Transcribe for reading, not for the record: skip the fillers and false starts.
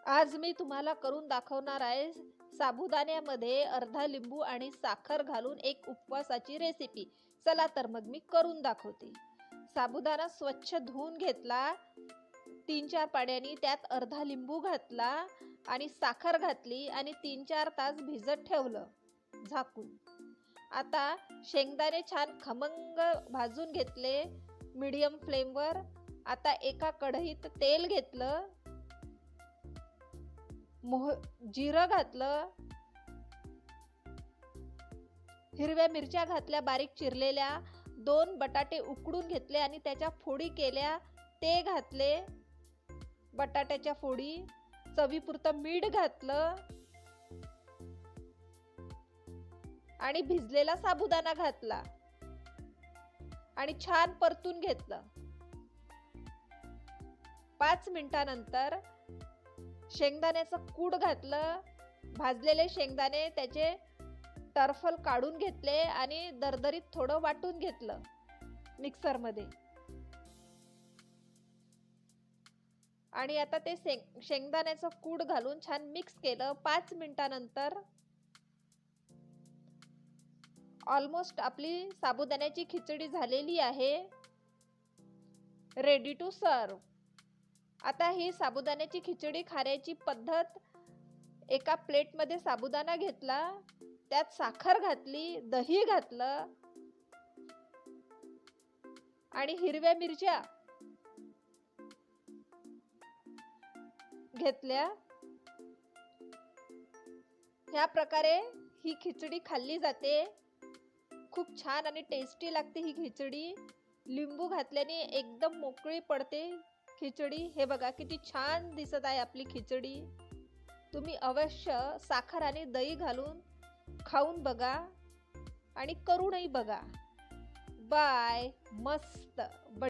आज मी तुम्हाला करून दाखवणार आहे साबुदाण्यामध्ये अर्धा लिंबू आणि साखर घालून एक उपवासाची रेसिपी. चला तर मग मी करून दाखवते. साबुदाणा स्वच्छ धुवून घेतला 3-4 पाण्याने, त्यात अर्धा लिंबू घातला आणि साखर घातली आणि 3-4 तास भिजत ठेवलं झाकून. आता शेंगदाणे छान खमंग भाजून घेतले मीडियम फ्लेमवर. आता एका कढईत तेल घेतलं, जिरं घातलं, हिरव्या मिरच्या घातल्या बारीक चिरलेल्या, 2 बटाटे उकडून घेतले आणि त्याच्या फोडी केल्या, ते घातले बटाट्याच्या फोडी, चवीपुरतं मीठ घातलं आणि भिजलेला साबुदाणा घातला आणि छान परतून घेतलं. 5 मिनिटानंतर शेंगदाण्याचं कूट घातलं. भाजलेले शेंगदाणे त्याचे टरफल काढून घेतले आणि दरदरीत थोडं वाटून घेतलं मिक्सरमध्ये. आणि आता ते शेंगदाण्याचं कूट घालून छान मिक्स केलं. 5 मिनिटानंतर ऑलमोस्ट आपली साबुदाण्याची खिचडी झालेली आहे, रेडी टू सर्व. आता ही साबुदाण्याची खिचडी खाण्याची पद्धत: एका प्लेटमध्ये साबुदाणा घेतला, त्यात साखर घातली, दही घातलं आणि हिरव्या मिरच्या घेतल्या. ह्या प्रकारे ही खिचडी खाल्ली जाते. खूप छान आणि टेस्टी लागते ही खिचडी. लिंबू घातल्याने एकदम मोकळी पडते खिचडी. हे बघा किती छान दिसत आहे आपली खिचडी. तुम्ही अवश्य साखर आणि दही घालून खाऊन बघा आणि करूनही बघा. बाय. मस्त.